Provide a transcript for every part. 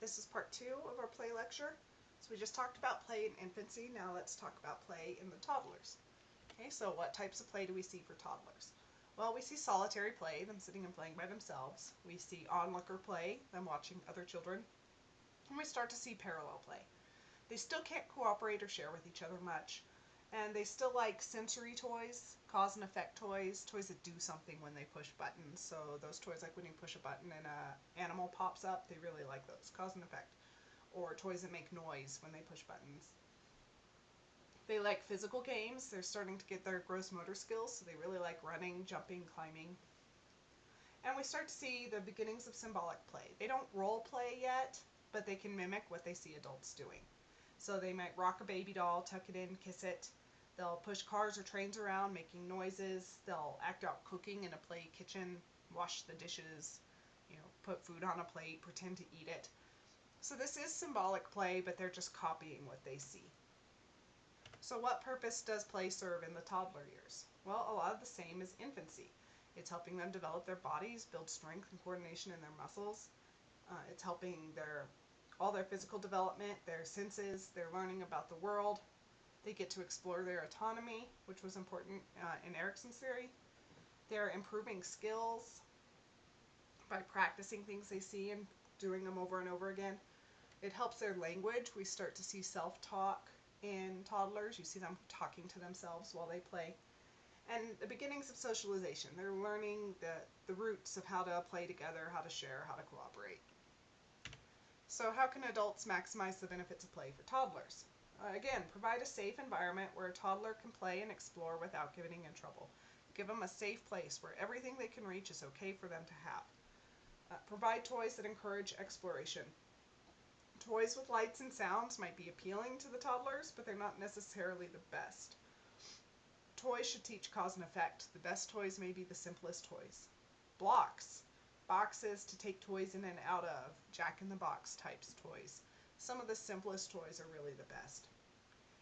This is part 2 of our play lecture. So we just talked about play in infancy. Now let's talk about play in the toddlers. Okay, so what types of play do we see for toddlers? Well, we see solitary play, them sitting and playing by themselves. We see onlooker play, them watching other children. And we start to see parallel play. They still can't cooperate or share with each other much. And they still like sensory toys, cause and effect toys, toys that do something when they push buttons. So those toys like when you push a button and an animal pops up, they really like those, cause and effect. Or toys that make noise when they push buttons. They like physical games. They're starting to get their gross motor skills, so they really like running, jumping, climbing. And we start to see the beginnings of symbolic play. They don't role play yet, but they can mimic what they see adults doing. So they might rock a baby doll, tuck it in, kiss it. They'll push cars or trains around, making noises. They'll act out cooking in a play kitchen, wash the dishes, put food on a plate, pretend to eat it. So this is symbolic play, but they're just copying what they see. So what purpose does play serve in the toddler years? Well, a lot of the same as infancy. It's helping them develop their bodies, build strength and coordination in their muscles. It's helping all their physical development, their senses, they're learning about the world. They get to explore their autonomy, which was important in Erikson's theory. They're improving skills by practicing things they see and doing them over and over again. It helps their language. We start to see self-talk in toddlers. You see them talking to themselves while they play. And the beginnings of socialization. They're learning the roots of how to play together, how to share, how to cooperate. So how can adults maximize the benefits of play for toddlers? Again, provide a safe environment where a toddler can play and explore without getting in trouble. Give them a safe place where everything they can reach is okay for them to have. Provide toys that encourage exploration. Toys with lights and sounds might be appealing to the toddlers, but they're not necessarily the best. Toys should teach cause and effect. The best toys may be the simplest toys. Blocks. Boxes to take toys in and out of. Jack-in-the-box types toys. Some of the simplest toys are really the best.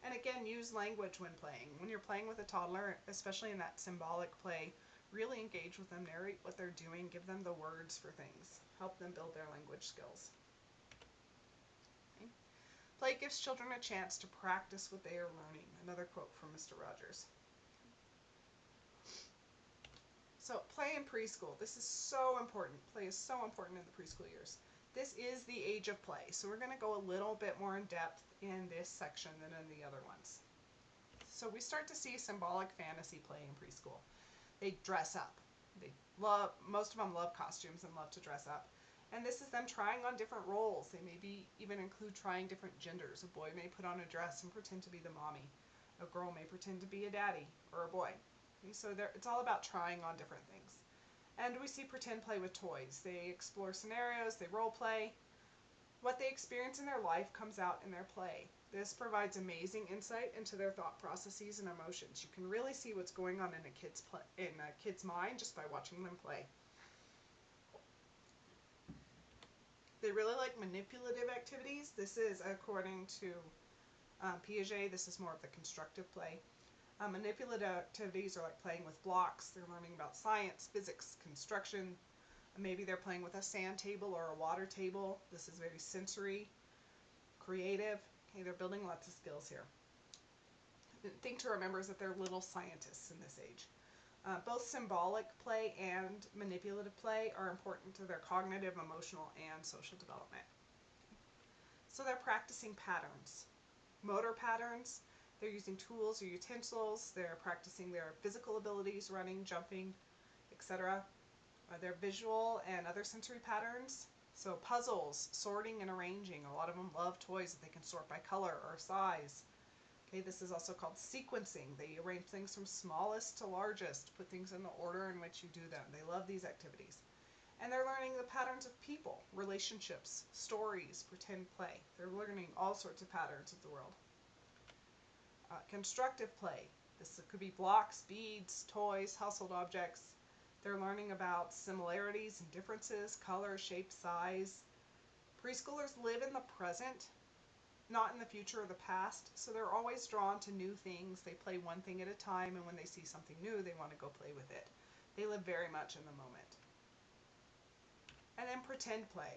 And again, use language when playing. When you're playing with a toddler, especially in that symbolic play, really engage with them, narrate what they're doing, give them the words for things. Help them build their language skills. Okay. Play gives children a chance to practice what they are learning. Another quote from Mr. Rogers. So play in preschool. This is so important. Play is so important in the preschool years. This is the age of play, so we're going to go a little bit more in depth in this section than in the other ones. So we start to see symbolic fantasy play in preschool. They dress up. Most of them love costumes and love to dress up. And this is them trying on different roles. They maybe even include trying different genders. A boy may put on a dress and pretend to be the mommy. A girl may pretend to be a daddy or a boy. Okay, so it's all about trying on different things. And we see pretend play with toys. They explore scenarios, they role play. What they experience in their life comes out in their play. This provides amazing insight into their thought processes and emotions. You can really see what's going on in a kid's mind just by watching them play. They really like manipulative activities. This is, according to Piaget, this is more of the constructive play. Manipulative activities are like playing with blocks. They're learning about science, physics, construction. Maybe they're playing with a sand table or a water table. This is very sensory, creative. Okay, they're building lots of skills here. The thing to remember is that they're little scientists in this age. Both symbolic play and manipulative play are important to their cognitive, emotional, and social development. So they're practicing patterns. Motor patterns. They're using tools or utensils. They're practicing their physical abilities, running, jumping, etc. Their visual and other sensory patterns. So puzzles, sorting and arranging. A lot of them love toys that they can sort by color or size. Okay, this is also called sequencing. They arrange things from smallest to largest, put things in the order in which you do them. They love these activities. And they're learning the patterns of people, relationships, stories, pretend play. They're learning all sorts of patterns of the world. Constructive play. This could be blocks, beads, toys, household objects. They're learning about similarities and differences, color, shape, size. Preschoolers live in the present, not in the future or the past, so they're always drawn to new things. They play one thing at a time, and when they see something new, they want to go play with it. They live very much in the moment. And then pretend play.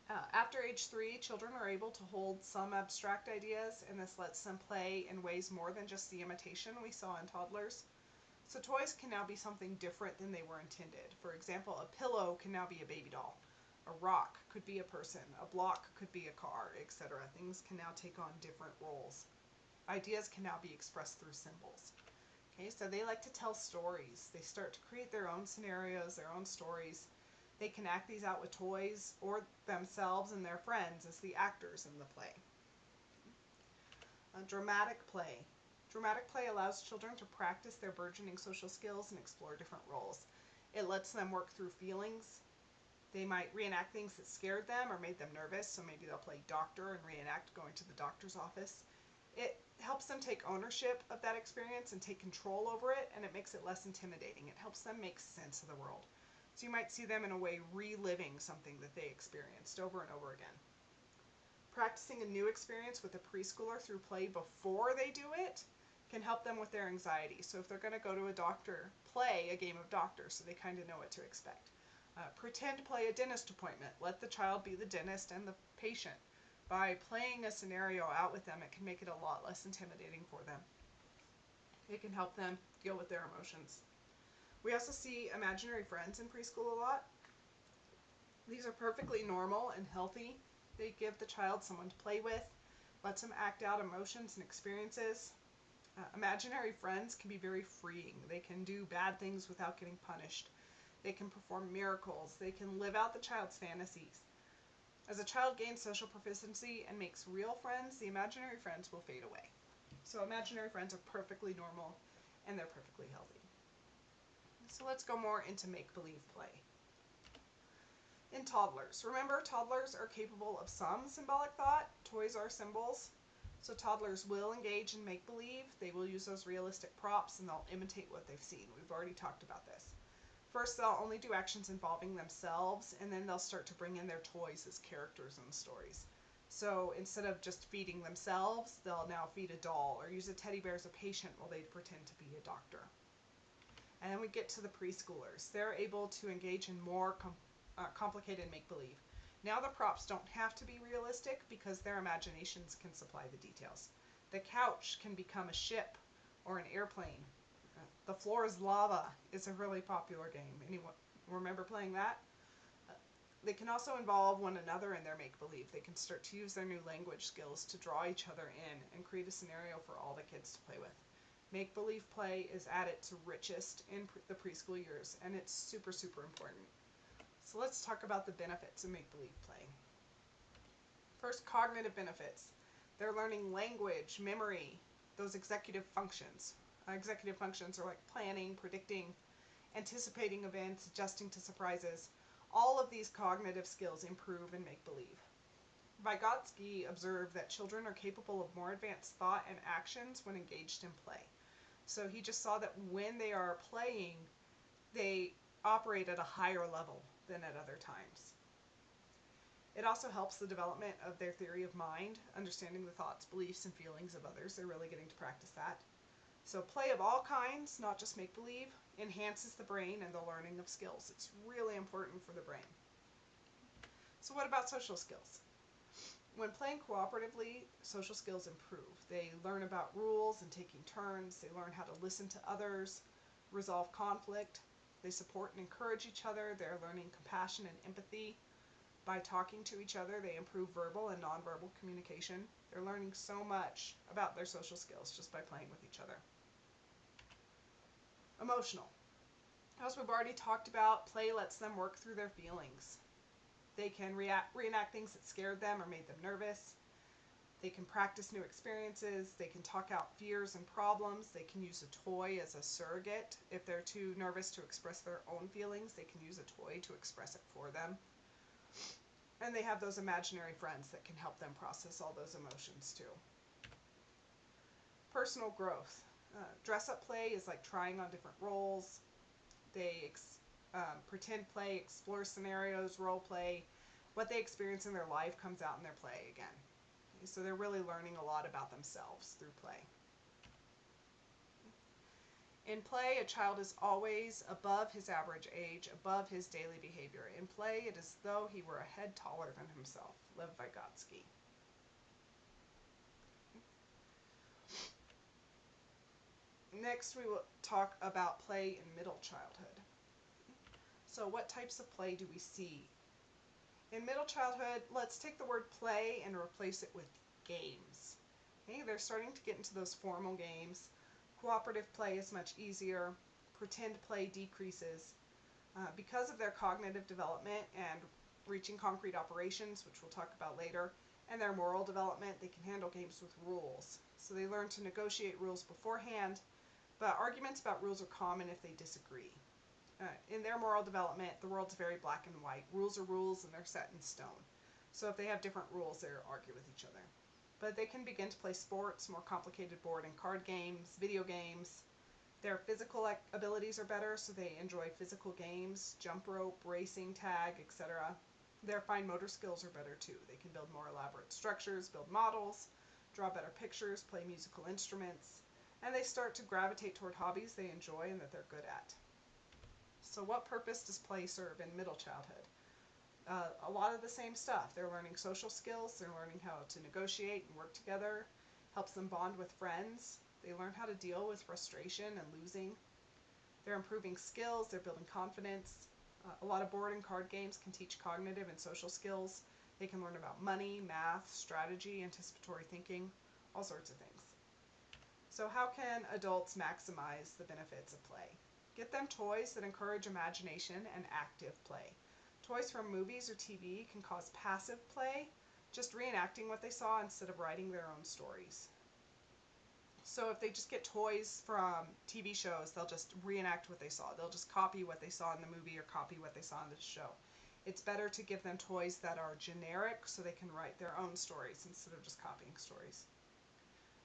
After age 3, children are able to hold some abstract ideas, and this lets them play in ways more than just the imitation we saw in toddlers. So toys can now be something different than they were intended. For example, a pillow can now be a baby doll. A rock could be a person. A block could be a car, etc. Things can now take on different roles. Ideas can now be expressed through symbols. Okay, so they like to tell stories. They start to create their own scenarios, their own stories. They can act these out with toys or themselves and their friends as the actors in the play. Dramatic play. Dramatic play allows children to practice their burgeoning social skills and explore different roles. It lets them work through feelings. They might reenact things that scared them or made them nervous, so maybe they'll play doctor and reenact going to the doctor's office. It helps them take ownership of that experience and take control over it, and it makes it less intimidating. It helps them make sense of the world. So you might see them in a way reliving something that they experienced over and over again. Practicing a new experience with a preschooler through play before they do it can help them with their anxiety. So if they're going to go to a doctor, play a game of doctor so they kind of know what to expect. Pretend play a dentist appointment. Let the child be the dentist and the patient. By playing a scenario out with them, it can make it a lot less intimidating for them. It can help them deal with their emotions. We also see imaginary friends in preschool a lot. These are perfectly normal and healthy. They give the child someone to play with, lets them act out emotions and experiences. Imaginary friends can be very freeing. They can do bad things without getting punished. They can perform miracles. They can live out the child's fantasies. As a child gains social proficiency and makes real friends, the imaginary friends will fade away. So imaginary friends are perfectly normal and they're perfectly healthy. So let's go more into make-believe play. In toddlers, remember toddlers are capable of some symbolic thought. Toys are symbols. So toddlers will engage in make-believe. They will use those realistic props and they'll imitate what they've seen. We've already talked about this. First, they'll only do actions involving themselves, and then they'll start to bring in their toys as characters in the stories. So instead of just feeding themselves, they'll now feed a doll or use a teddy bear as a patient while they pretend to be a doctor. And then we get to the preschoolers. They're able to engage in more complicated make-believe. Now the props don't have to be realistic because their imaginations can supply the details. The couch can become a ship or an airplane. The Floor is Lava is a really popular game. Anyone remember playing that? They can also involve one another in their make-believe. They can start to use their new language skills to draw each other in and create a scenario for all the kids to play with. Make-believe play is at its richest in the preschool years, and it's super, super important. So let's talk about the benefits of make-believe play. First, cognitive benefits. They're learning language, memory, those executive functions. Executive functions are like planning, predicting, anticipating events, adjusting to surprises. All of these cognitive skills improve in make-believe. Vygotsky observed that children are capable of more advanced thought and actions when engaged in play. So he just saw that when they are playing, they operate at a higher level than at other times. It also helps the development of their theory of mind, understanding the thoughts, beliefs, and feelings of others. They're really getting to practice that. So play of all kinds, not just make-believe, enhances the brain and the learning of skills. It's really important for the brain. So what about social skills? When playing cooperatively, social skills improve. They learn about rules and taking turns. They learn how to listen to others, resolve conflict. They support and encourage each other. They're learning compassion and empathy. By talking to each other, they improve verbal and nonverbal communication. They're learning so much about their social skills just by playing with each other. Emotional. As we've already talked about, play lets them work through their feelings. They can reenact things that scared them or made them nervous. They can practice new experiences. They can talk out fears and problems. They can use a toy as a surrogate. If they're too nervous to express their own feelings, they can use a toy to express it for them. And they have those imaginary friends that can help them process all those emotions too. Personal growth. Dress-up play is like trying on different roles. They pretend play, explore scenarios, role play. What they experience in their life comes out in their play again. Okay, so they're really learning a lot about themselves through play. In play, a child is always above his average age, above his daily behavior. In play, it is as though he were a head taller than himself. Lev Vygotsky. Next, we will talk about play in middle childhood. So what types of play do we see? In middle childhood, let's take the word play and replace it with games. Okay, they're starting to get into those formal games. Cooperative play is much easier. Pretend play decreases. Because of their cognitive development and reaching concrete operations, which we'll talk about later, and their moral development, they can handle games with rules. So they learn to negotiate rules beforehand, but arguments about rules are common if they disagree. In their moral development, the world's very black and white. Rules are rules and they're set in stone. So if they have different rules, they argue with each other. But they can begin to play sports, more complicated board and card games, video games. Their physical abilities are better, so they enjoy physical games, jump rope, racing, tag, etc. Their fine motor skills are better too. They can build more elaborate structures, build models, draw better pictures, play musical instruments, and they start to gravitate toward hobbies they enjoy and that they're good at. So what purpose does play serve in middle childhood? A lot of the same stuff. They're learning social skills, they're learning how to negotiate and work together, helps them bond with friends. They learn how to deal with frustration and losing. They're improving skills, they're building confidence. A lot of board and card games can teach cognitive and social skills. They can learn about money, math, strategy, anticipatory thinking, all sorts of things. So how can adults maximize the benefits of play? Get them toys that encourage imagination and active play. Toys from movies or TV can cause passive play, just reenacting what they saw instead of writing their own stories. So if they just get toys from TV shows, they'll just reenact what they saw. They'll just copy what they saw in the movie or copy what they saw in the show. It's better to give them toys that are generic so they can write their own stories instead of just copying stories.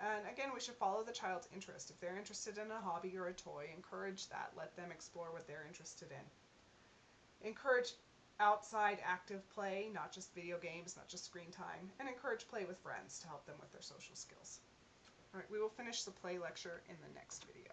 And again, we should follow the child's interest. If they're interested in a hobby or a toy, encourage that. Let them explore what they're interested in. Encourage outside active play, not just video games, not just screen time, and encourage play with friends to help them with their social skills. All right, we will finish the play lecture in the next video.